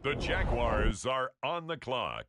The Jaguars are on the clock.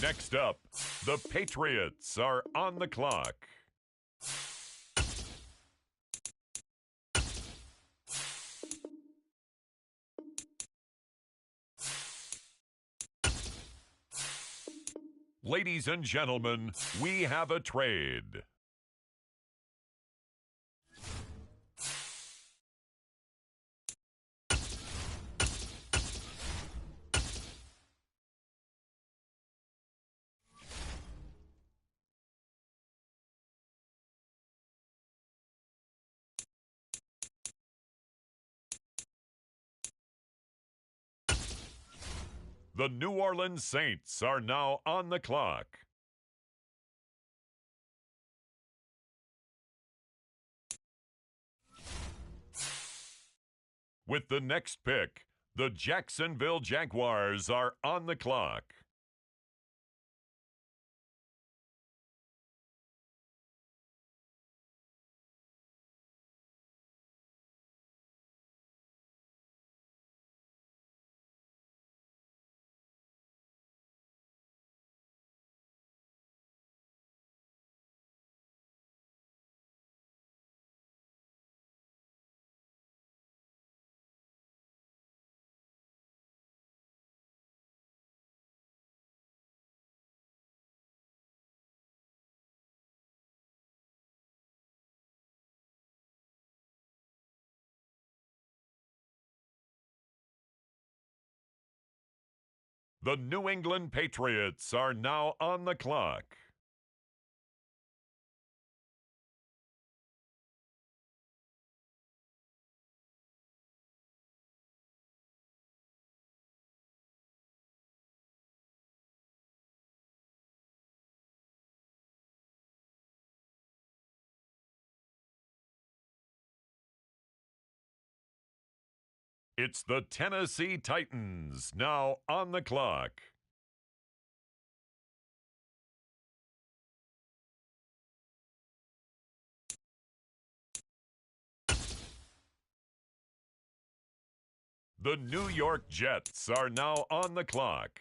Next up, the Patriots are on the clock. Ladies and gentlemen, we have a trade. The New Orleans Saints are now on the clock. With the next pick, the Jacksonville Jaguars are on the clock. The New England Patriots are now on the clock. It's the Tennessee Titans now on the clock. The New York Jets are now on the clock.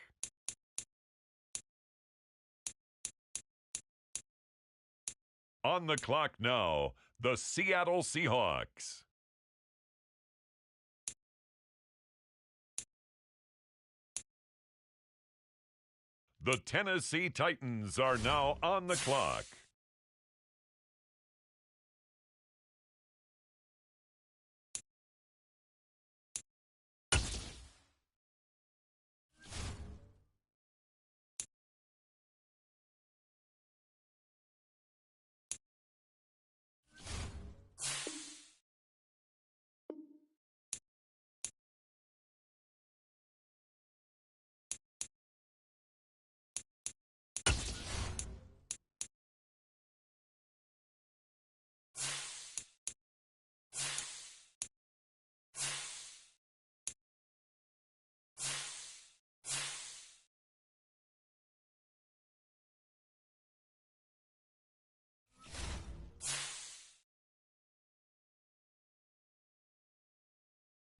On the clock now, the Seattle Seahawks. The Tennessee Titans are now on the clock.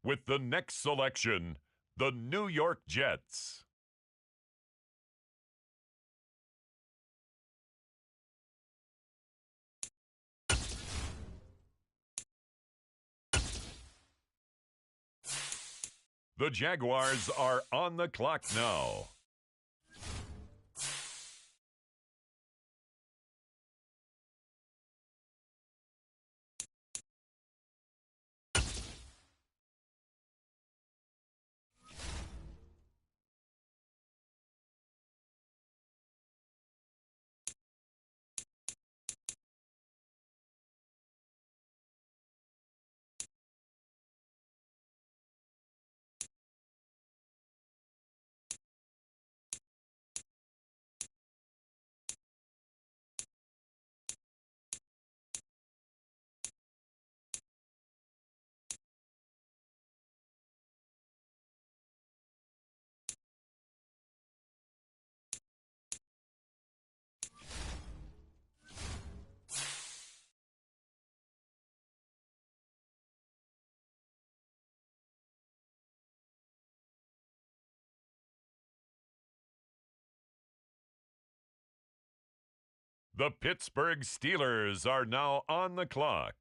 With the next selection, the New York Jets. The Jaguars are on the clock now. The Pittsburgh Steelers are now on the clock.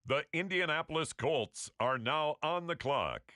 The Indianapolis Colts are now on the clock.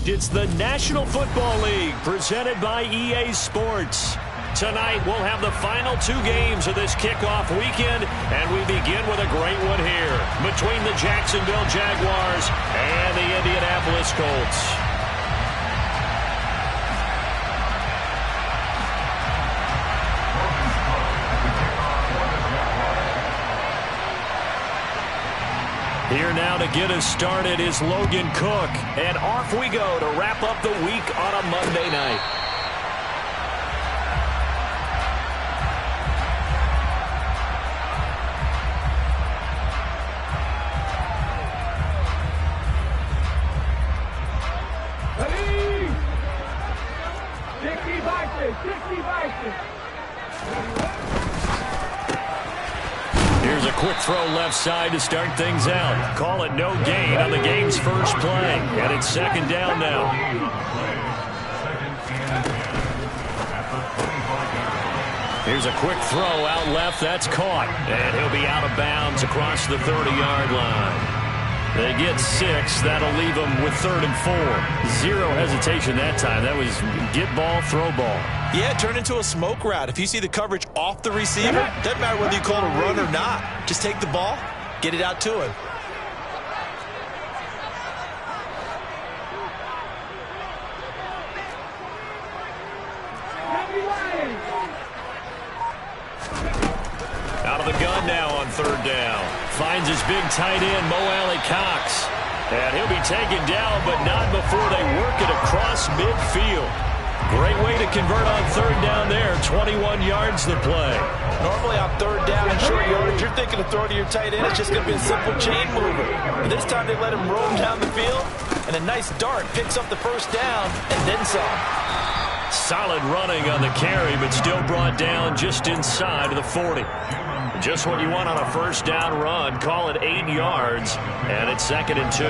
It's the National Football League presented by EA Sports. Tonight, we'll have the final 2 games of this kickoff weekend, and we begin with a great one here between the Jacksonville Jaguars and the Indianapolis Colts. Here now to get us started is Logan Cook, and off we go to wrap up the week on a Monday night. Here's a quick throw left side to start things out. Call it no gain on the game's first play, and it's second down now. Here's a quick throw out left. That's caught, and he'll be out of bounds across the 30-yard line. They get 6. That'll leave them with 3rd and 4. Zero hesitation that time. That was get ball, throw ball. Yeah, it turned into a smoke route. If you see the coverage off the receiver, doesn't matter whether you call it a run or not. Just take the ball, get it out to him. Out of the gun now on 3rd down. Finds his big tight end, Mo Alley-Cox. And he'll be taken down, but not before they work it across midfield. Great way to convert on 3rd down there. 21 yards to play. Normally on 3rd down and short yardage, you're thinking of throwing to your tight end. It's just going to be a simple chain mover. But this time they let him roam down the field, and a nice dart picks up the 1st down and then some. Solid running on the carry, but still brought down just inside of the 40. Just what you want on a 1st down run. Call it 8 yards, and it's 2nd and 2.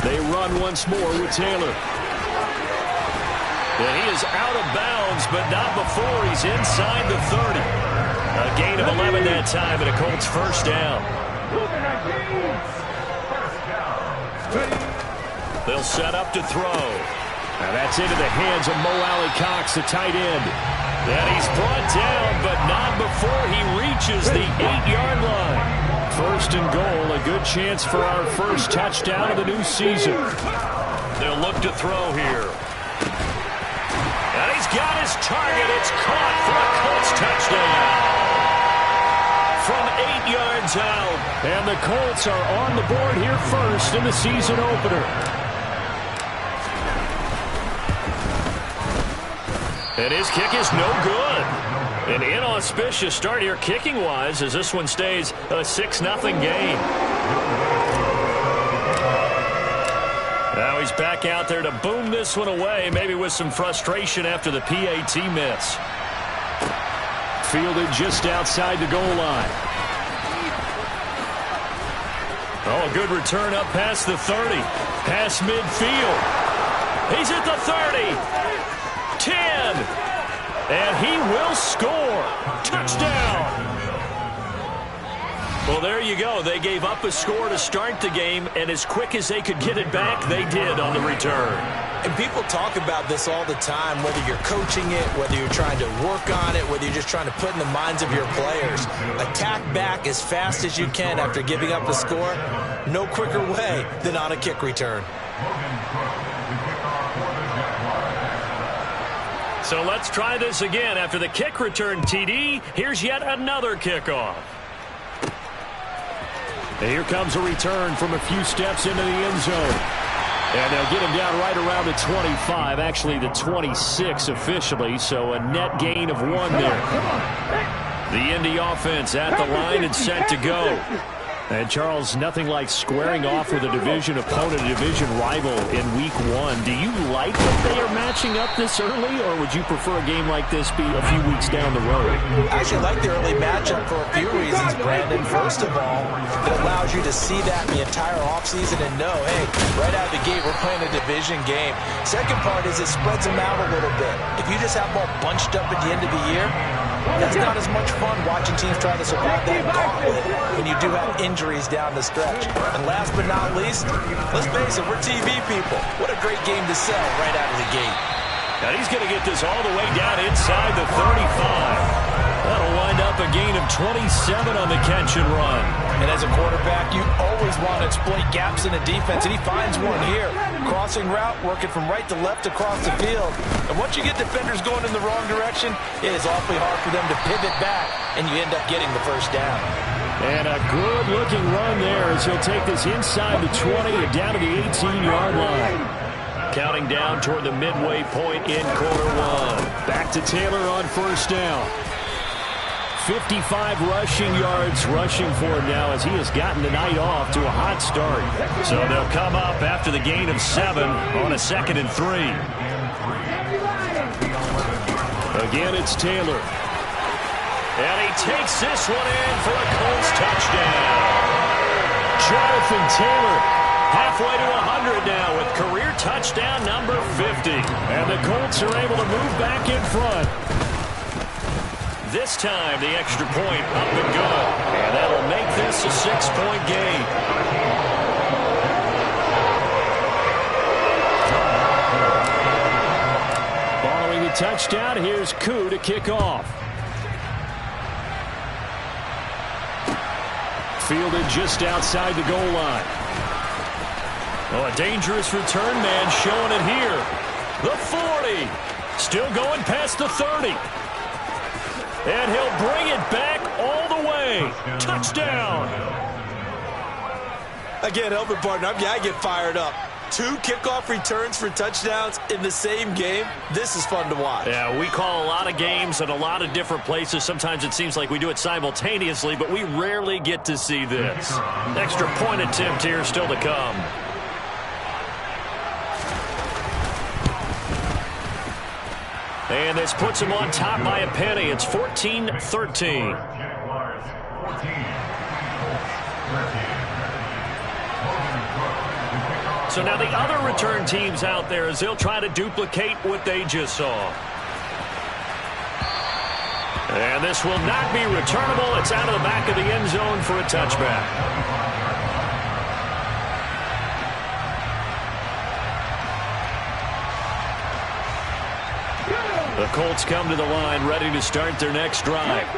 They run once more with Taylor. And he is out of bounds, but not before he's inside the 30. A gain of 11 that time, and a Colts 1st down. They'll set up to throw. Now that's into the hands of Mo Alley-Cox, the tight end. And he's brought down, but not before he reaches the 8-yard line. 1st and goal, a good chance for our first touchdown of the new season. They'll look to throw here. And he's got his target. It's caught for a Colts touchdown. From 8 yards out. And the Colts are on the board here first in the season opener. And his kick is no good. An inauspicious start here kicking-wise as this one stays a 6-0 game. Now he's back out there to boom this one away, maybe with some frustration after the PAT miss. Fielded just outside the goal line. Oh, a good return up past the 30. Past midfield. He's at the 30. 10. And he will score. Touchdown. Well, there you go. They gave up a score to start the game, and as quick as they could get it back, they did on the return. And people talk about this all the time, whether you're coaching it, whether you're trying to work on it, whether you're just trying to put in the minds of your players. Attack back as fast as you can after giving up a score. No quicker way than on a kick return. So let's try this again. After the kick return TD, here's yet another kickoff. And here comes a return from a few steps into the end zone. And they'll get him down right around the 25, actually the 26 officially, so a net gain of 1 there. The Indy offense at the line and set to go. And, Charles, nothing like squaring off with a division opponent, a division rival in Week 1. Do you like that they are matching up this early, or would you prefer a game like this be a few weeks down the road? I actually like the early matchup for a few reasons, Brandon. First of all, it allows you to see that in the entire offseason and know, hey, right out of the gate, we're playing a division game. Second part is it spreads them out a little bit. If you just have them all bunched up at the end of the year, That's not as much fun watching teams try to survive that gauntlet when you do have injuries down the stretch. And last but not least, let's face it, we're TV people. What a great game to sell right out of the gate. Now he's going to get this all the way down inside the 35. That'll wind up a gain of 27 on the catch and run. And as a quarterback, you always want to exploit gaps in the defense, and he finds one here. Crossing route, working from right to left across the field. And once you get defenders going in the wrong direction, it is awfully hard for them to pivot back, and you end up getting the first down. And a good-looking run there as he'll take this inside the 20 and down to the 18-yard line. Counting down toward the midway point in quarter one. Back to Taylor on first down. 55 rushing yards rushing for him now as he has gotten the night off to a hot start. So they'll come up after the gain of 7 on a 2nd and 3. Again, it's Taylor. And he takes this one in for a Colts touchdown. Jonathan Taylor halfway to 100 now with career touchdown number 50. And the Colts are able to move back in front. This time, the extra point up and good. And that'll make this a 6-point game. Following the touchdown, here's Koo to kick off. Fielded just outside the goal line. Oh, a dangerous return man showing it here. The 40. Still going past the 30. And he'll bring it back all the way. Touchdown. Again, help me, partner. I get fired up. 2 kickoff returns for touchdowns in the same game. This is fun to watch. Yeah, we call a lot of games at a lot of different places. Sometimes it seems like we do it simultaneously, but we rarely get to see this. Extra point attempt here still to come. And this puts him on top by a penny. It's 14-13. So now the other return teams out there as they'll try to duplicate what they just saw. And this will not be returnable. It's out of the back of the end zone for a touchback. The Colts come to the line ready to start their next drive.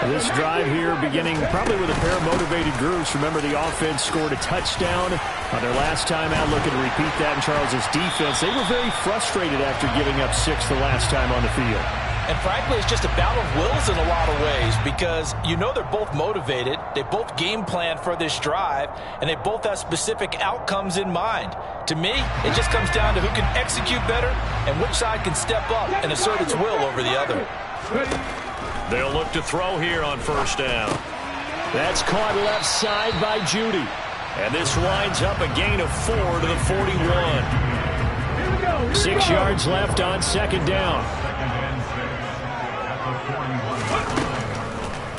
This drive here beginning probably with a pair of motivated groups. Remember, the offense scored a touchdown on their last time out, looking to repeat that in Charles's defense. They were very frustrated after giving up 6 the last time on the field. And frankly, it's just a battle of wills in a lot of ways because you know they're both motivated. They both game plan for this drive, and they both have specific outcomes in mind. To me, it just comes down to who can execute better and which side can step up and assert its will over the other. They'll look to throw here on first down. That's caught left side by Judy. And this winds up a gain of 4 to the 41. 6 yards left on second down.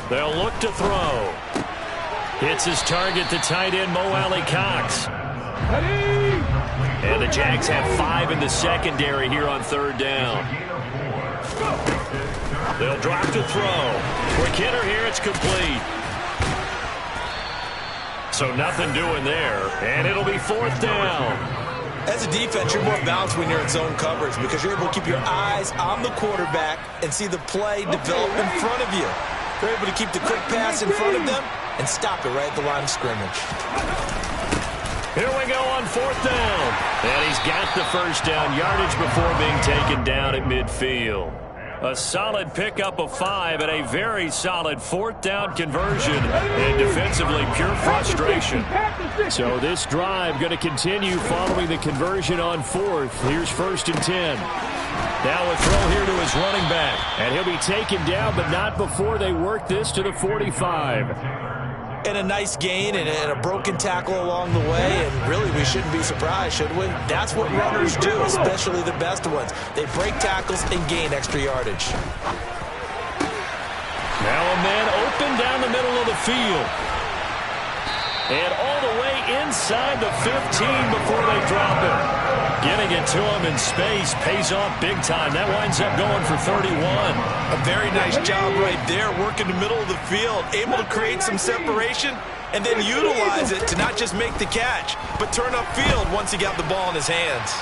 They'll look to throw. Hits his target, the tight end, Mo Alley-Cox. And the Jags have 5 in the secondary here on third down. They'll drop to throw. Quick hitter here, it's complete. So nothing doing there, and it'll be fourth down. As a defense, you're more balanced when you're in zone coverage because you're able to keep your eyes on the quarterback and see the play develop in front of you. You're able to keep the quick pass in front of them and stop it right at the line of scrimmage. Here we go on fourth down. And he's got the first down yardage before being taken down at midfield. A solid pickup of 5 and a very solid fourth down conversion. And defensively, pure frustration. So this drive going to continue following the conversion on fourth. Here's 1st and 10. Now a throw here to his running back. And he'll be taken down, but not before they work this to the 45. And a nice gain and a broken tackle along the way. And really, we shouldn't be surprised, should we? That's what runners do, especially the best ones. They break tackles and gain extra yardage. Now a man open down the middle of the field. And all the way inside the 15 before they drop it. Getting it to him in space pays off big time. That winds up going for 31. A very nice job right there, working the middle of the field, able to create some separation, and then utilize it to not just make the catch, but turn upfield once he got the ball in his hands.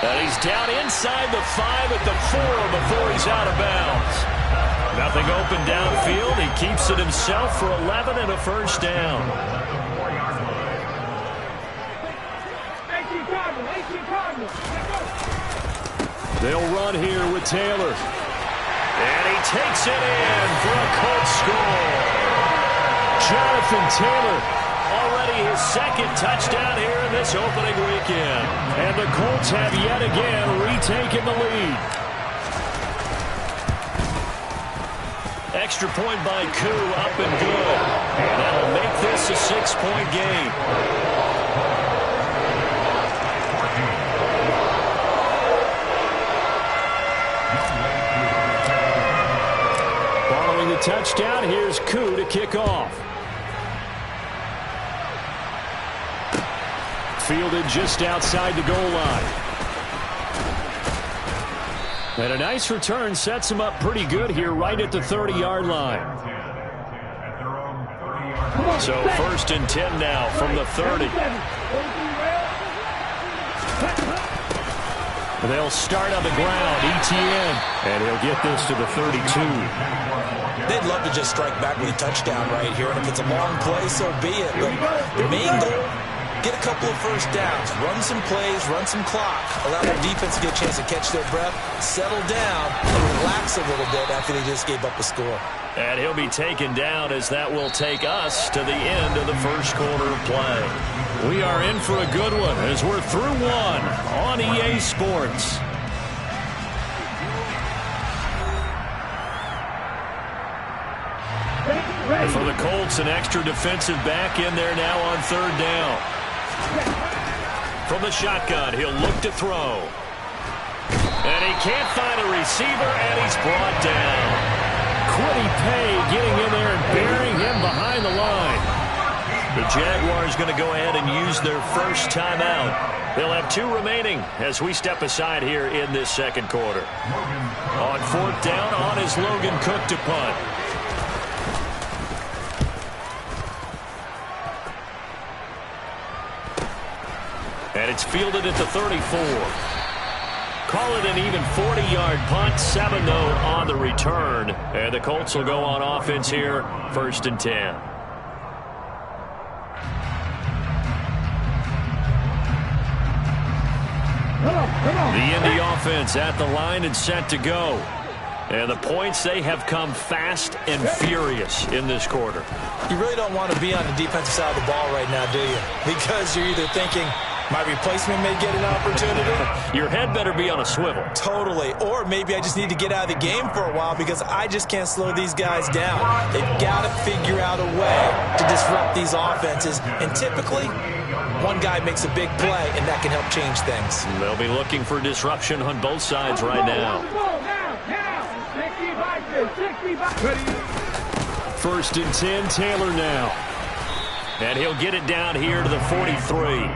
And he's down inside the 5 at the 4 before he's out of bounds. Nothing open downfield. He keeps it himself for 11 and a first down. They'll run here with Taylor. And he takes it in for a Colts score. Jonathan Taylor, already his second touchdown here in this opening weekend. And the Colts have yet again retaken the lead. Extra point by Koo, up and good. And that'll make this a 6-point game. Following the touchdown, here's Koo to kick off. Fielded just outside the goal line. And a nice return sets him up pretty good here right at the 30-yard line. So 1st and 10 now from the 30. They'll start on the ground. ETN. And he'll get this to the 32. They'd love to just strike back with a touchdown right here, and if it's a long play, so be it. But the main goal, get a couple of first downs, run some plays, run some clock, allow their defense to get a chance to catch their breath, settle down, and relax a little bit after they just gave up a score. And he'll be taken down as that will take us to the end of the first quarter of play. We are in for a good one as we're through one on EA Sports. For the Colts, an extra defensive back in there now on 3rd down. From the shotgun, he'll look to throw. And he can't find a receiver, and he's brought down. Quiddy Pay getting in there and burying him behind the line. The Jaguars going to go ahead and use their first timeout. They'll have 2 remaining as we step aside here in this second quarter. On 4th down, on is Logan Cook to punt. And it's fielded at the 34. Call it an even 40-yard punt. 7 though on the return. And the Colts will go on offense here. 1st and 10. The Indy offense at the line and set to go. And the points, they have come fast and furious in this quarter. You really don't want to be on the defensive side of the ball right now, do you? Because you're either thinking, my replacement may get an opportunity. Your head better be on a swivel. Totally. Or maybe I just need to get out of the game for a while because I just can't slow these guys down. They've got to figure out a way to disrupt these offenses. And typically, one guy makes a big play, and that can help change things. They'll be looking for disruption on both sides right now. 1st and 10, Taylor now. And he'll get it down here to the 43.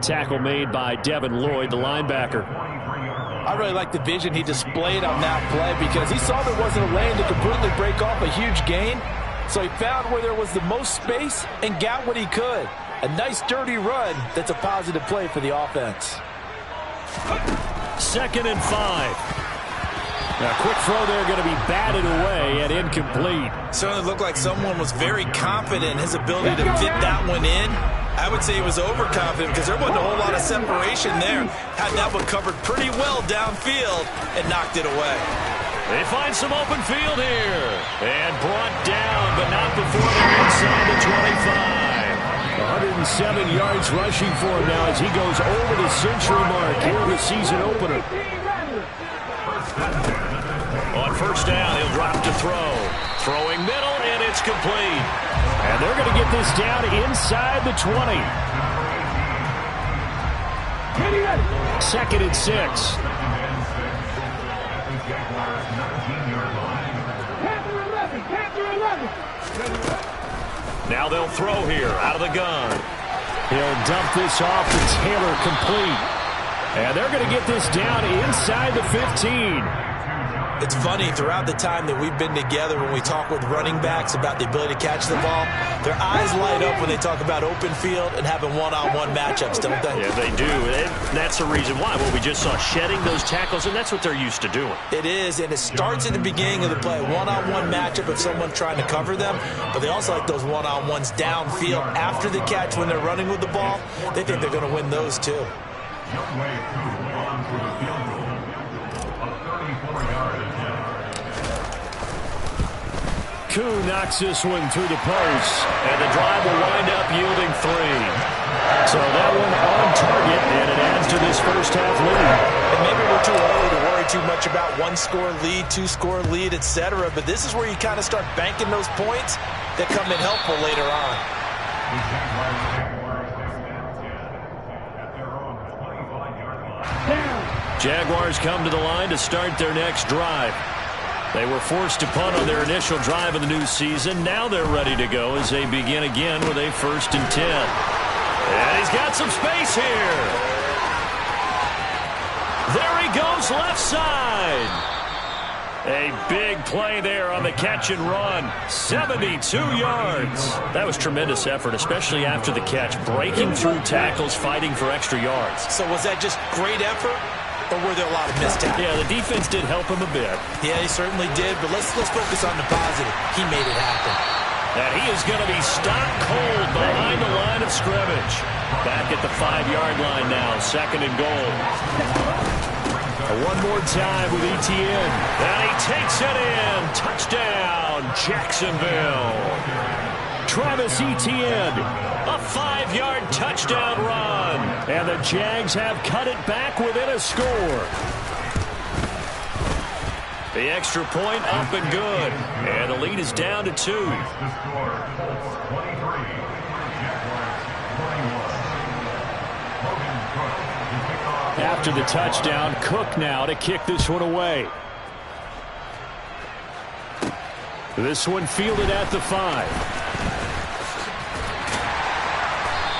Tackle made by Devin Lloyd, the linebacker. I really like the vision he displayed on that play because he saw there wasn't a lane to completely break off a huge gain. So he found where there was the most space and got what he could. A nice dirty run that's a positive play for the offense. 2nd and 5. A quick throw there going to be batted away and incomplete. Certainly looked like someone was very confident in his ability to fit that one in. I would say he was overconfident because there wasn't a whole lot of separation there. Had that one covered pretty well downfield and knocked it away. They find some open field here. And brought down, but not before they're inside the 25. 107 yards rushing for him now as he goes over the century mark here in the season opener. On 1st down, he'll drop to throw. Throwing middle, and it's complete. And they're going to get this down inside the 20. 2nd and 6. Now they'll throw here out of the gun. He'll dump this off to Taylor, complete. And they're going to get this down inside the 15. It's funny, throughout the time that we've been together, when we talk with running backs about the ability to catch the ball, their eyes light up when they talk about open field and having one-on-one matchups, don't they? Yeah, they do. And that's the reason why. Well, we just saw shedding those tackles, and that's what they're used to doing. It is, and it starts at the beginning of the play. One-on-one matchup of someone trying to cover them, but they also like those one-on-ones downfield after the catch when they're running with the ball. They think they're going to win those, too. Koo knocks this one through the post, and the drive will wind up yielding 3. So that one on target, and it adds to this first half lead. And maybe we're too early to worry too much about one-score lead, two-score lead, etc., but this is where you kind of start banking those points that come in helpful later on. Jaguars come to the line to start their next drive. They were forced to punt on their initial drive of the new season. Now they're ready to go as they begin again with a 1st and 10. And he's got some space here. There he goes, left side. A big play there on the catch and run. 72 yards. That was tremendous effort, especially after the catch. Breaking through tackles, fighting for extra yards. So was that just great effort, or were there a lot of missed tackles? Yeah, the defense did help him a bit. Yeah, he certainly did, but let's focus on the positive. He made it happen. And he is going to be stopped cold behind the line of scrimmage. Back at the 5-yard line now, 2nd and goal. One more time with Etienne. And he takes it in. Touchdown, Jacksonville. Travis Etienne, a 5-yard touchdown run. And the Jags have cut it back within a score. The extra point up and good. And the lead is down to 2. After the touchdown, Cook now to kick this one away. This one fielded at the 5.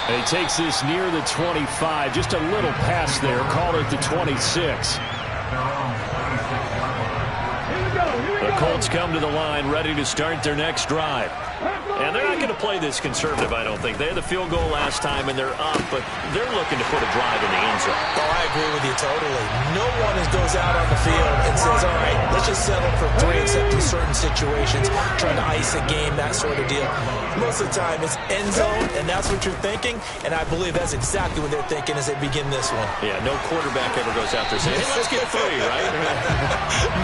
And he takes this near the 25. Just a little pass there. Call it the 26. The Colts come to the line ready to start their next drive. And they're not going to play this conservative, I don't think. They had the field goal last time, and they're up, but they're looking to put a drive in the end zone. Oh, I agree with you totally. No one goes out on the field and says, all right, let's just settle for 3 except in certain situations, trying to ice a game, that sort of deal. Most of the time, it's end zone, and that's what you're thinking, and I believe that's exactly what they're thinking as they begin this one. Yeah, no quarterback ever goes out there saying, hey, let's get 3, right?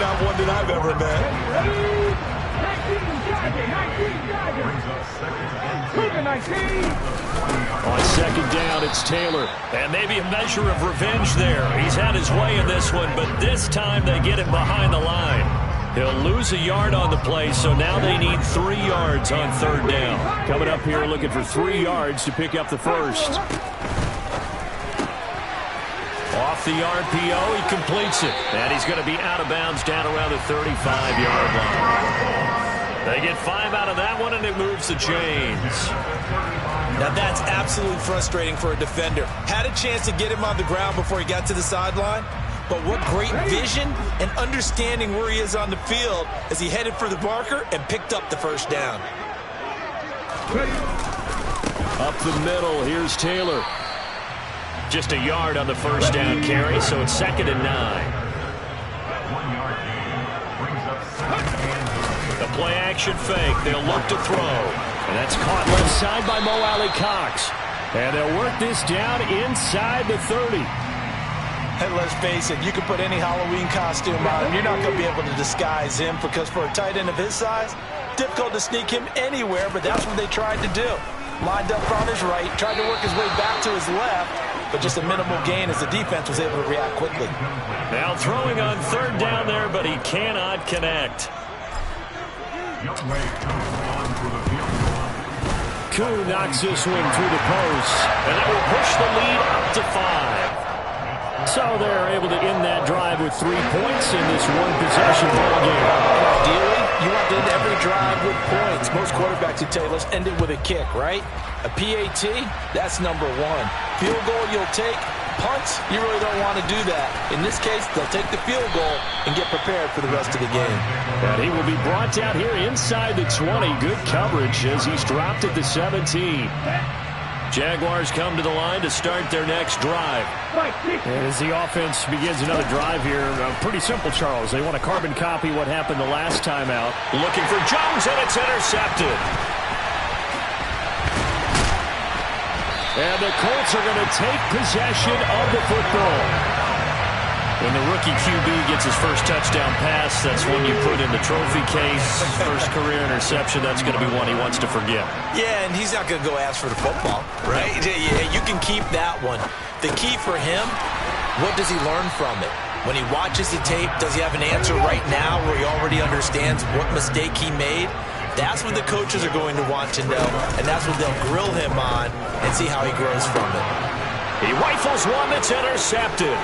Not one that I've ever met. On 2nd down, it's Taylor. And maybe a measure of revenge there. He's had his way in this one, but this time they get him behind the line. He'll lose a yard on the play, so now they need 3 yards on 3rd down. Coming up here looking for 3 yards to pick up the first. Off the RPO, he completes it. And he's going to be out of bounds down around the 35-yard line. They get 5 out of that one, and it moves the chains. Now that's absolutely frustrating for a defender. Had a chance to get him on the ground before he got to the sideline, but what great vision and understanding where he is on the field as he headed for the marker and picked up the first down. Up the middle, here's Taylor. Just a yard on the first down carry, so it's 2nd and 9. The play-action fake. They'll look to throw. And that's caught left side by Mo Alley-Cox. And they'll work this down inside the 30. And let's face it, you can put any Halloween costume on him. You're not going to be able to disguise him because for a tight end of his size, difficult to sneak him anywhere, but that's what they tried to do. Lined up on his right, tried to work his way back to his left, but just a minimal gain as the defense was able to react quickly. Now throwing on 3rd down there, but he cannot connect. Koo knocks this one through the post, and that will push the lead up to 5. So they're able to end that drive with 3 points in this one-possession ball game. Ideally, You want to end every drive with points. Most quarterbacks would tell you, let's end it with a kick, right? A PAT, that's number one. Field goal you'll take. Punts, you really don't want to do that. In this case, they'll take the field goal and get prepared for the rest of the game. And he will be brought down here inside the 20. Good coverage as he's dropped at the 17. Jaguars come to the line to start their next drive. And as the offense begins another drive here, pretty simple, Charles. They want to carbon copy what happened the last time out. Looking for Jones, and it's intercepted. And the Colts are going to take possession of the football. When the rookie QB gets his first touchdown pass, that's one you put in the trophy case. First career interception, that's going to be one he wants to forget. Yeah, and he's not going to go ask for the football, right? Yeah, you can keep that one. The key for him, what does he learn from it? When he watches the tape, does he have an answer right now where he already understands what mistake he made? That's what the coaches are going to want to know, and that's what they'll grill him on and see how he grows from it. He rifles one that's intercepted.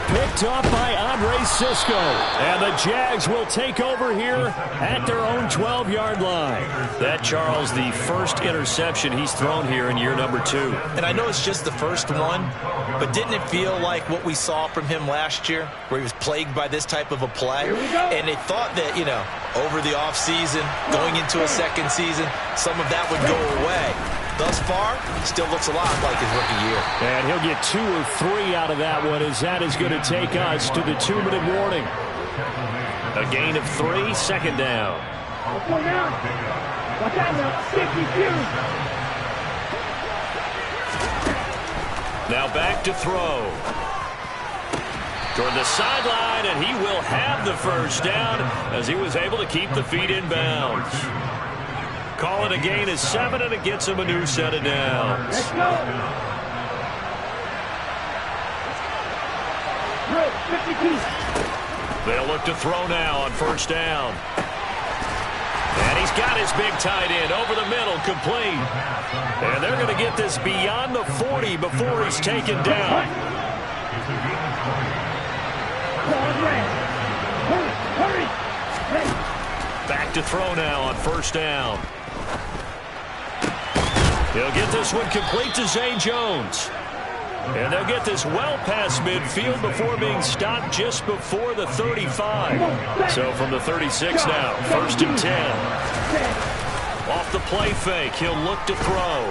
Picked up by Andre Sisco. And the Jags will take over here at their own 12-yard line. That, Charles, the first interception he's thrown here in year number 2. And I know it's just the first one, but didn't it feel like what we saw from him last year, where he was plagued by this type of a play? And they thought that, you know, over the offseason, going into a second season, some of that would go away. Thus far, still looks a lot like his rookie year. And he'll get 2 or 3 out of that one, as that is going to take us to the 2-minute warning. A gain of 3, second down. Now back to throw. Toward the sideline, and he will have the first down as he was able to keep the feet in bounds. Call it a gain of 7, and it gets him a new set of downs. Let's go. They'll look to throw now on first down. And he's got his big tight end over the middle, complete. And they're going to get this beyond the 40 before he's taken down. Back to throw now on first down. He'll get this one complete to Zay Jones. And they'll get this well past midfield before being stopped just before the 35. So from the 36 now, first and 10. Off the play fake, he'll look to throw.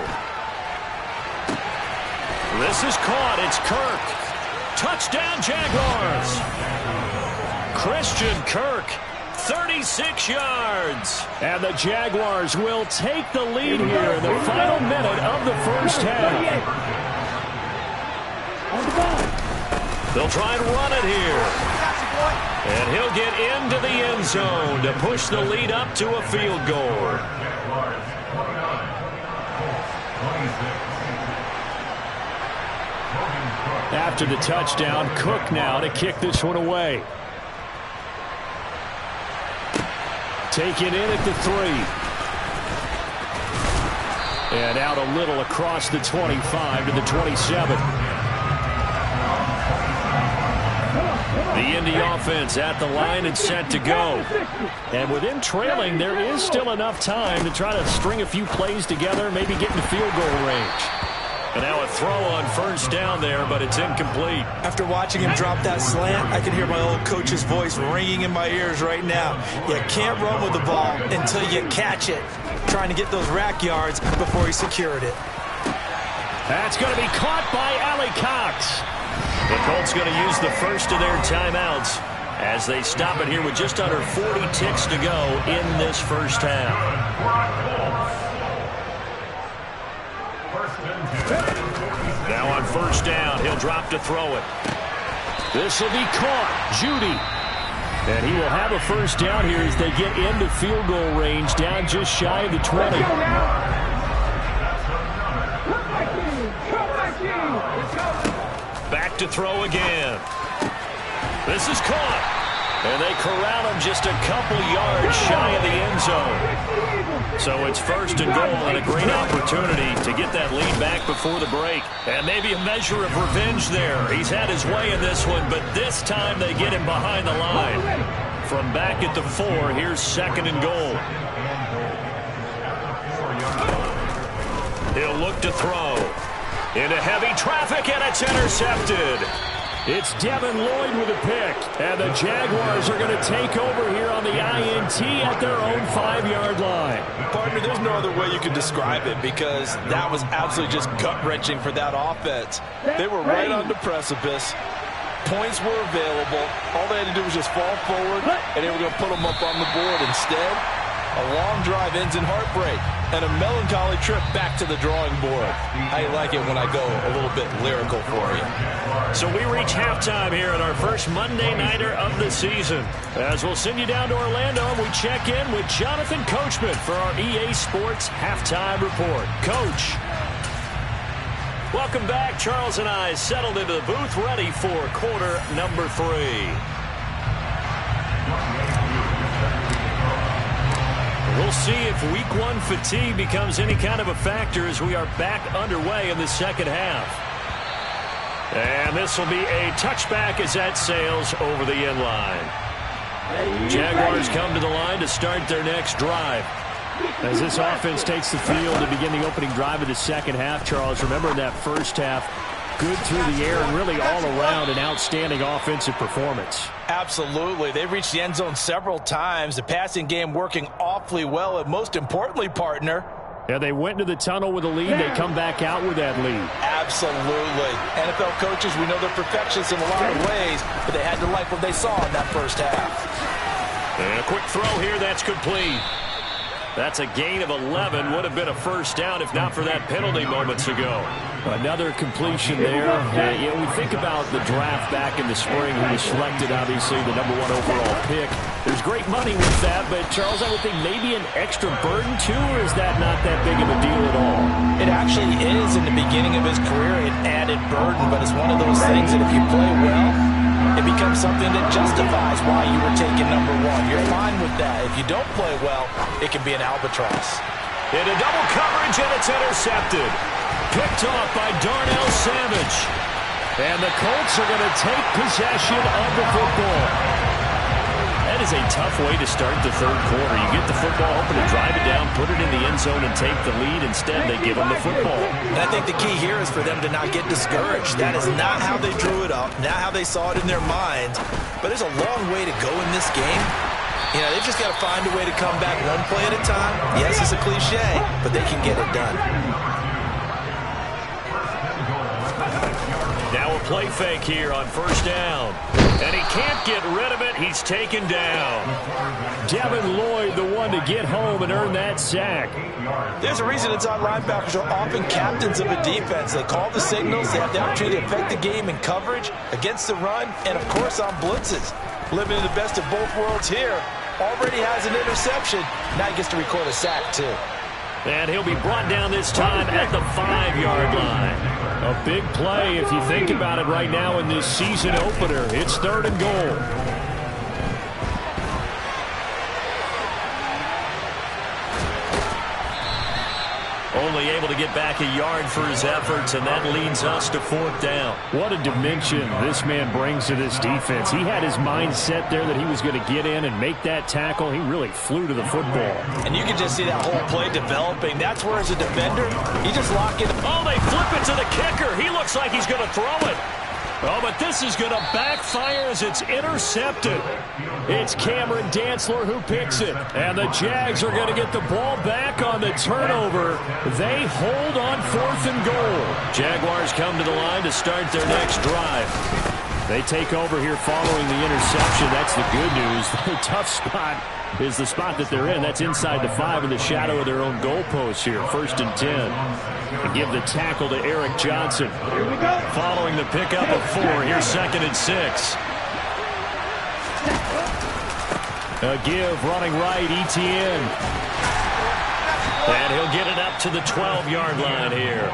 This is caught, it's Kirk. Touchdown Jaguars. Christian Kirk. 36 yards. And the Jaguars will take the lead here in the final minute of the first half. They'll try and run it here. And he'll get into the end zone to push the lead up to a field goal. After the touchdown, Cook now to kick this one away. Taken in at the 3. And out a little across the 25 to the 27. The Indy offense at the line and set to go. And with him trailing, there is still enough time to try to string a few plays together, maybe get in field goal range. And now a throw on first down there, but it's incomplete. After watching him drop that slant, I can hear my old coach's voice ringing in my ears right now. You can't run with the ball until you catch it. Trying to get those rack yards before he secured it. That's going to be caught by Allie Cox. The Colts going to use the first of their timeouts as they stop it here with just under 40 ticks to go in this first half. Now on first down, he'll drop to throw it. This will be caught. Judy. And he will have a first down here as they get into field goal range, down just shy of the 20. Back to throw again. This is caught. And they corral him just a couple yards shy of the end zone. So it's first and goal, and a great opportunity to get that lead back before the break. And maybe a measure of revenge there. He's had his way in this one, but this time they get him behind the line. From back at the 4, here's 2nd and goal. He'll look to throw. Into heavy traffic, and it's intercepted. It's Devin Lloyd with a pick, and the Jaguars are going to take over here on the INT at their own 5-yard line. Partner, there's no other way you can describe it because that was absolutely just gut-wrenching for that offense. They were right on the precipice. Points were available. All they had to do was just fall forward, and they were going to put them up on the board. Instead, a long drive ends in heartbreak and a melancholy trip back to the drawing board. I like it when I go a little bit lyrical for you. So we reach halftime here at our first Monday Nighter of the season. As we'll send you down to Orlando, and we check in with Jonathan Coachman for our EA Sports Halftime Report. Coach. Welcome back. Charles and I settled into the booth ready for quarter number 3. We'll see if week 1 fatigue becomes any kind of a factor as we are back underway in the second half. And this will be a touchback as that sails over the end line. Jaguars come to the line to start their next drive. As this offense takes the field to begin the opening drive of the second half, Charles, remember in that first half, good through the air and really all around an outstanding offensive performance. Absolutely. They reached the end zone several times. The passing game working awfully well, and most importantly, partner, yeah, they went into the tunnel with a lead. They come back out with that lead. Absolutely. NFL coaches, we know they're perfectionists in a lot of ways, but they had to like what they saw in that first half. And a quick throw here, that's complete. That's a gain of 11. Would have been a first down if not for that penalty moments ago. Another completion there. You know, we think about the draft back in the spring. He was selected, obviously, the #1 overall pick. There's great money with that, but, Charles, I would think maybe an extra burden, too, or is that not that big of a deal at all? It actually is. In the beginning of his career, an added burden, but it's one of those things that if you play well, it becomes something that justifies why you were taken #1. You're fine with that. If you don't play well, it can be an albatross. Into double coverage, and it's intercepted. Picked off by Darnell Savage. And the Colts are going to take possession of the football. That is a tough way to start the third quarter. You get the football, hoping to drive it down, put it in the end zone, and take the lead. Instead, they give them the football. And I think the key here is for them to not get discouraged. That is not how they drew it up, not how they saw it in their minds. But there's a long way to go in this game. You know, they've just got to find a way to come back one play at a time. Yes, it's a cliche, but they can get it done. Now a play fake here on first down. And he can't get rid of it. He's taken down. Devin Lloyd, the one to get home and earn that sack. There's a reason inside linebackers are often captains of a defense. They call the signals. They have the opportunity to affect the game in coverage, against the run, and, of course, on blitzes. Living in the best of both worlds here. Already has an interception. Now he gets to record a sack, too. And he'll be brought down this time at the 5-yard line. A big play if you think about it right now in this season opener. It's 3rd and goal. Only able to get back a yard for his efforts, and that leads us to 4th down. What a dimension this man brings to this defense. He had his mind set there that he was going to get in and make that tackle. He really flew to the football. And you can just see that whole play developing. That's where, as a defender, he just lock in. Oh, they flip it to the kicker. He looks like he's going to throw it. Oh, but this is going to backfire as it's intercepted. It's Cameron Dantzler who picks it. And the Jags are going to get the ball back on the turnover. They hold on 4th and goal. Jaguars come to the line to start their next drive. They take over here following the interception. That's the good news. The tough spot is the spot that they're in. That's inside the 5 in the shadow of their own goalpost here. 1st and 10. And give the tackle to Eric Johnson. Here we go. Following the pickup of 4, here's 2nd and 6. A give running right, ETN. And he'll get it up to the 12-yard line here.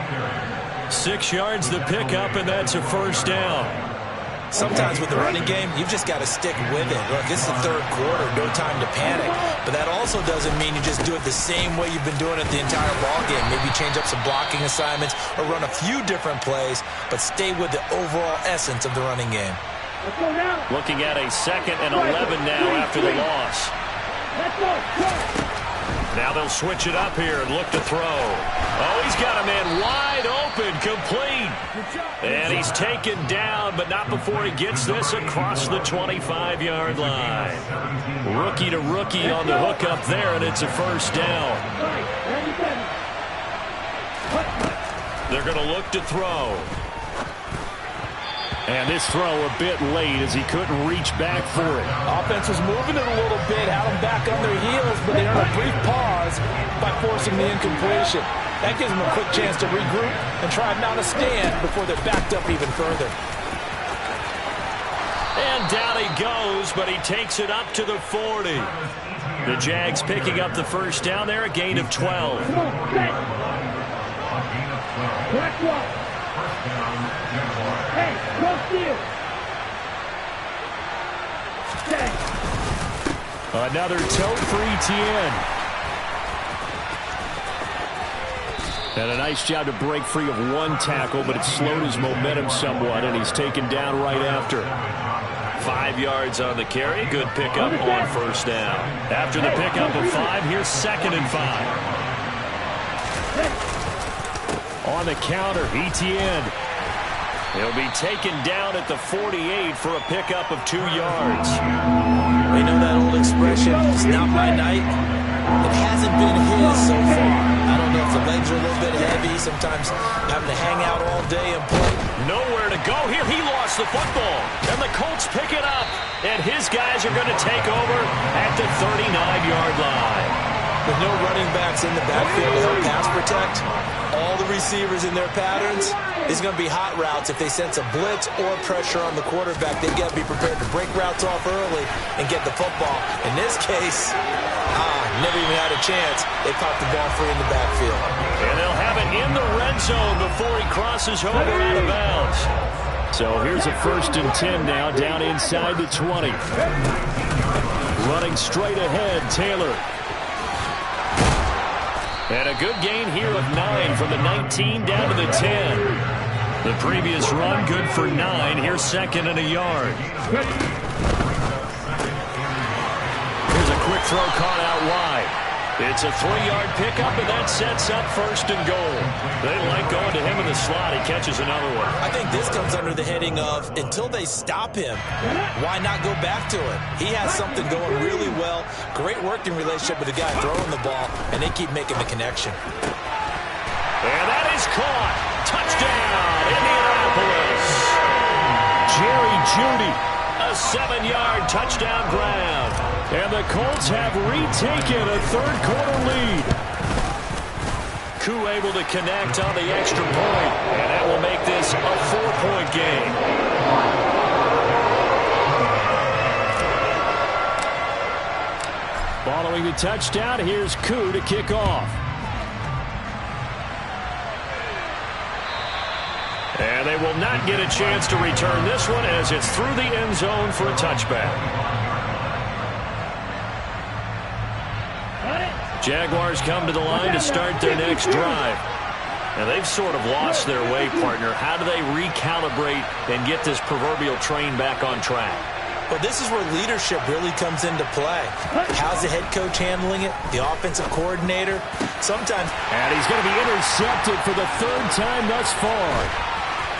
6 yards the pickup, and that's a 1st down. Sometimes with the running game, you've just got to stick with it. Look, it's the 3rd quarter, no time to panic. But that also doesn't mean you just do it the same way you've been doing it the entire ball game. Maybe change up some blocking assignments or run a few different plays, but stay with the overall essence of the running game. Looking at a 2nd and 11 now after the loss. Now they'll switch it up here and look to throw. Oh, he's got a man wide open, complete. And he's taken down, but not before he gets this across the 25-yard line. Rookie to rookie on the hook up there, and it's a first down. They're going to look to throw. And this throw a bit late as he couldn't reach back for it. Offense was moving it a little bit, had them back on their heels, but they earned a brief pause by forcing the incompletion. That gives them a quick chance to regroup and try and mount a stand before they're backed up even further. And down he goes, but he takes it up to the 40. The Jags picking up the first down there, a gain of 12. Another toe for Etienne. And a nice job to break free of one tackle, but it slowed his momentum somewhat, and he's taken down right after. 5 yards on the carry. Good pickup on first down. After the pickup of 5, here's 2nd and 5. On the counter, Etienne. He'll be taken down at the 48 for a pickup of 2 yards. We know that old expression, it's not my night. It hasn't been his so far. I don't know if the legs are a little bit heavy, sometimes having to hang out all day and play. Nowhere to go here. He lost the football. And the Colts pick it up. And his guys are going to take over at the 39-yard line. With no running backs in the backfield to help pass protect, all the receivers in their patterns, it's going to be hot routes. If they sense a blitz or pressure on the quarterback, they've got to be prepared to break routes off early and get the football. In this case, never even had a chance. They popped the ball free in the backfield. And they'll have it in the red zone before he crosses over out of bounds. So here's a 1st and 10 now, down inside the 20. Running straight ahead, Taylor. And a good gain here of 9 from the 19 down to the 10. The previous run good for 9. Here's 2nd and a yard. Here's a quick throw caught out wide. It's a 3-yard pickup, and that sets up 1st and goal. They like going to him in the slot. He catches another one. I think this comes under the heading of until they stop him, why not go back to it? He has something going really well. Great working relationship with the guy throwing the ball, and they keep making the connection. And that is caught. Touchdown, Indianapolis. Jerry Jeudy, a 7-yard touchdown grab. And the Colts have retaken a 3rd-quarter lead. Koo able to connect on the extra point, and that will make this a 4-point game. Following the touchdown, here's Koo to kick off. And they will not get a chance to return this one as it's through the end zone for a touchback. Jaguars come to the line to start their next drive. And they've sort of lost their way, partner. How do they recalibrate and get this proverbial train back on track? Well, this is where leadership really comes into play. How's the head coach handling it? The offensive coordinator? Sometimes. And he's going to be intercepted for the 3rd time thus far.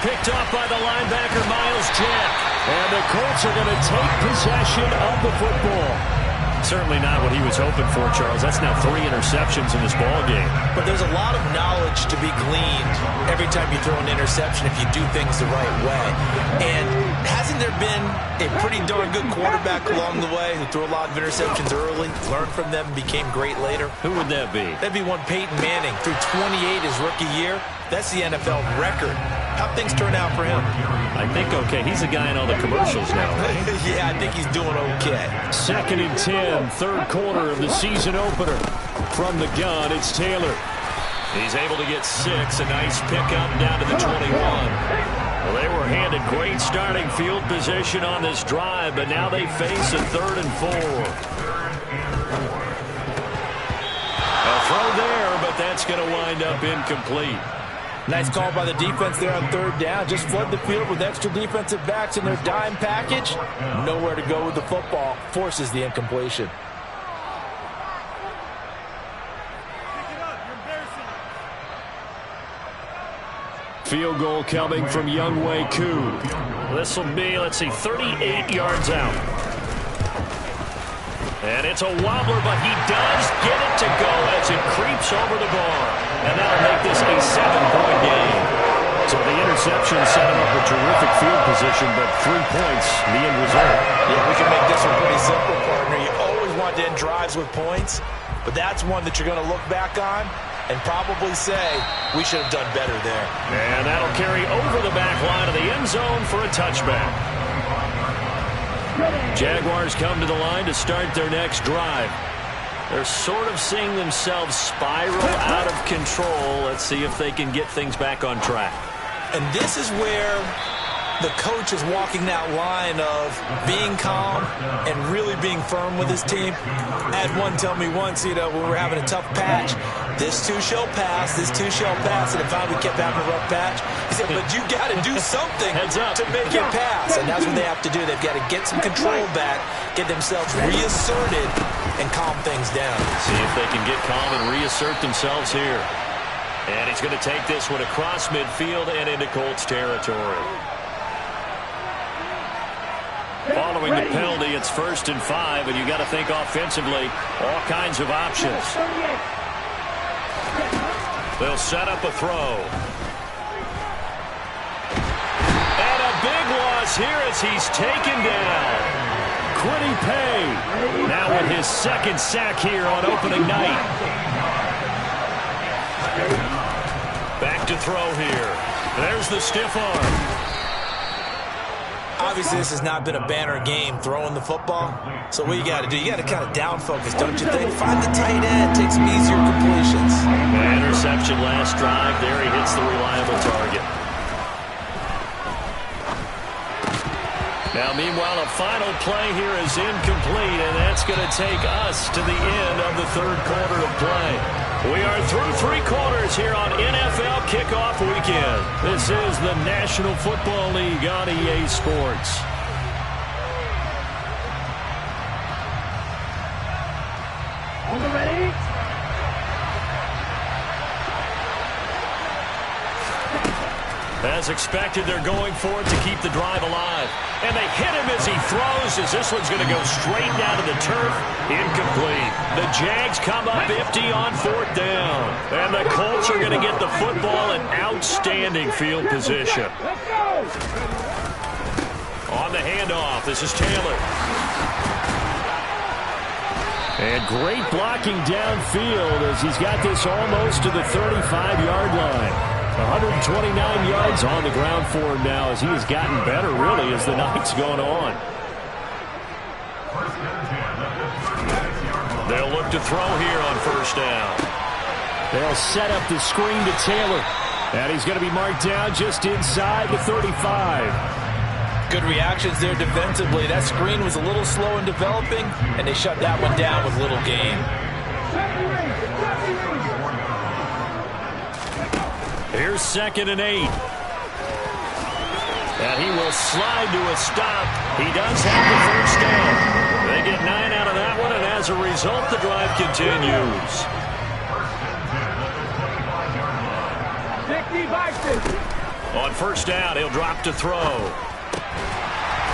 Picked off by the linebacker, Miles Jack. And the Colts are going to take possession of the football. Certainly not what he was hoping for, Charles. That's now 3 interceptions in this ballgame. But there's a lot of knowledge to be gleaned every time you throw an interception if you do things the right way. And hasn't there been a pretty darn good quarterback along the way who threw a lot of interceptions early, learned from them, and became great later? Who would that be? That'd be one Peyton Manning. Threw 28 his rookie year. That's the NFL record. How'd things turn out for him? I think okay. He's a guy in all the commercials now, right? Yeah, I think he's doing okay. 2nd and 10, 3rd quarter of the season opener. From the gun, it's Taylor. He's able to get 6. A nice pickup down to the 21. Well, they were handed great starting field position on this drive, but now they face a 3rd and 4. A throw there, but that's going to wind up incomplete. Nice call by the defense there on third down. Just flood the field with extra defensive backs in their dime package. Nowhere to go with the football. Forces the incompletion. Field goal coming from Younghoe Koo. This will be, 38 yards out. And it's a wobbler, but he does get it to go as it creeps over the bar. And that'll make this a 7-point game. So the interception set him up a terrific field position, but 3 points, the end result. Yeah, we can make this one pretty simple, partner. You always want to end drives with points, but that's one that you're going to look back on and probably say, we should have done better there. And that'll carry over the back line of the end zone for a touchback. Jaguars come to the line to start their next drive. They're sort of seeing themselves spiral out of control. Let's see if they can get things back on track. And this is where the coach is walking that line of being calm and really being firm with his team. I had one tell me once, when we were having a tough patch, this too shall pass, this too shall pass, and if we kept having a rough patch, he said, but you got to do something to make it pass. And that's what they have to do. They've got to get some control back, get themselves reasserted, and calm things down. See if they can get calm and reassert themselves here. And he's going to take this one across midfield and into Colts territory. Following the penalty, it's 1st and 5, and you got to think offensively, all kinds of options. They'll set up a throw. And a big loss here as he's taken down. Quiddy Pay now with his 2nd sack here on opening night. Back to throw here. There's the stiff arm. Obviously, this has not been a banner game throwing the football. So what you got to do, you got to kind of down focus, don't you think? Find the tight end, take some easier completions. Interception last drive. There he hits the reliable target. Now, meanwhile, a final play here is incomplete, and that's going to take us to the end of the 3rd quarter of play. We are through 3 quarters here on NFL Kickoff Weekend. This is the National Football League on EA Sports. All ready? As expected, they're going for it to keep the drive alive. And they hit him as he throws, as this one's going to go straight down to the turf. Incomplete. The Jags come up empty on 4th down. And the Colts are going to get the football in outstanding field position. On the handoff, this is Taylor. And great blocking downfield as he's got this almost to the 35-yard line. 129 yards on the ground for him now as he has gotten better, really, as the night's gone on. They'll look to throw here on 1st down. They'll set up the screen to Taylor. And he's going to be marked down just inside the 35. Good reactions there defensively. That screen was a little slow in developing, and they shut that one down with little gain. Here's 2nd and 8. And he will slide to a stop. He does have the 1st down. They get 9 out of that one, and as a result, the drive continues. On 1st down, he'll drop to throw.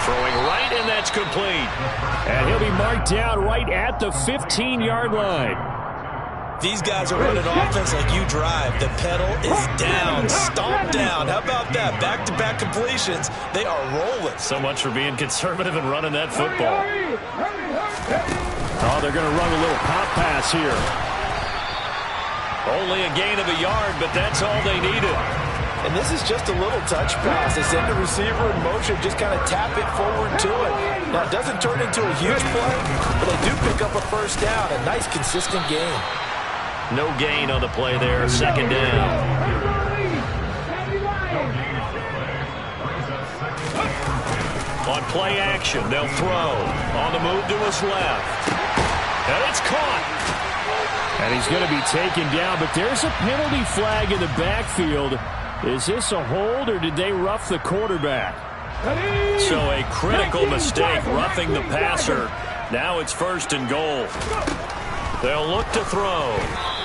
Throwing right, and that's complete. And he'll be marked down right at the 15-yard line. These guys are running offense like you drive. The pedal is down, stomped down. How about that? Back-to-back completions. They are rolling. So much for being conservative and running that football. Oh, they're going to run a little pop pass here. Only a gain of a yard, but that's all they needed. And this is just a little touch pass. They send the receiver in motion, just kind of tap it forward to it. Now, it doesn't turn into a huge play, but they do pick up a 1st down. A nice, consistent gain. No gain on the play there. 2nd down. On play action, they'll throw. On the move to his left. And it's caught. And he's going to be taken down, but there's a penalty flag in the backfield. Is this a hold, or did they rough the quarterback? So a critical mistake, roughing the passer. Now it's 1st and goal. They'll look to throw.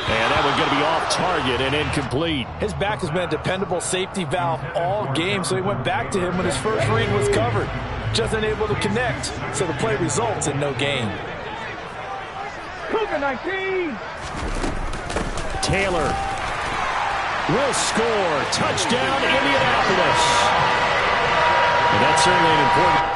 And that one's going to be off target and incomplete. His back has been a dependable safety valve all game, so he went back to him when his first read was covered. Just unable to connect, so the play results in no gain. Cougar 19. Taylor will score. Touchdown, Indianapolis. And that's certainly an important...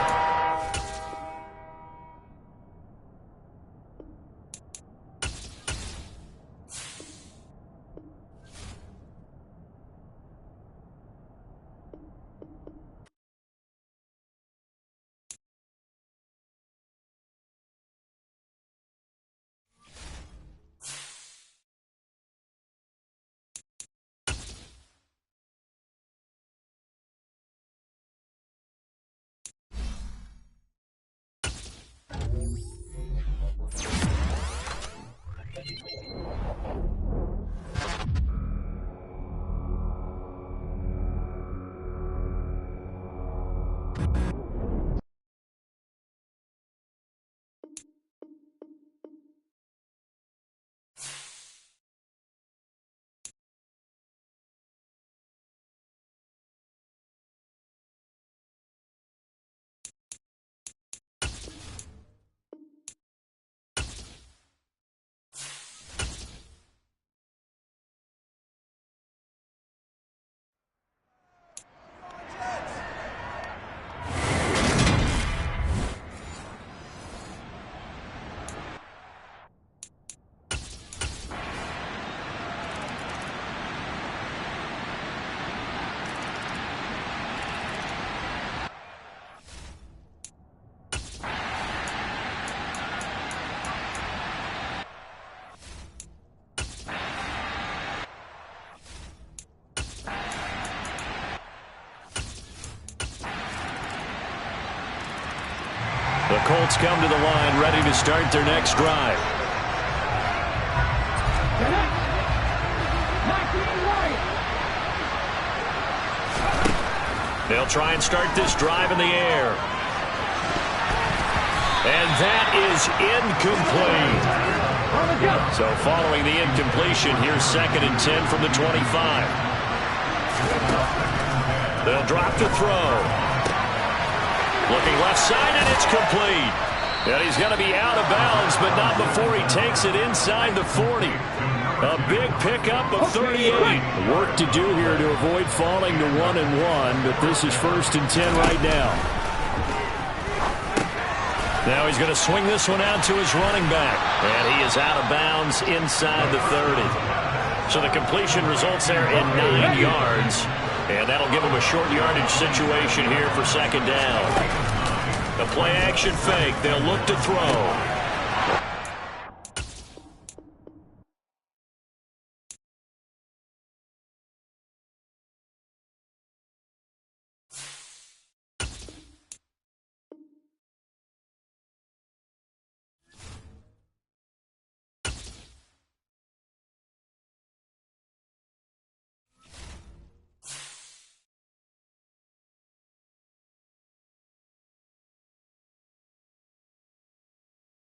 The Colts come to the line, ready to start their next drive. They'll try and start this drive in the air. And that is incomplete. So following the incompletion, here's 2nd and 10 from the 25. They'll drop to throw. Looking left side, and it's complete. And he's going to be out of bounds, but not before he takes it inside the 40. A big pickup of 38. Work to do here to avoid falling to 1-1, but this is 1st and 10 right now. Now he's going to swing this one out to his running back. And he is out of bounds inside the 30. So the completion results there in 9 yards. And that'll give him a short yardage situation here for 2nd down. The play action fake. They'll look to throw.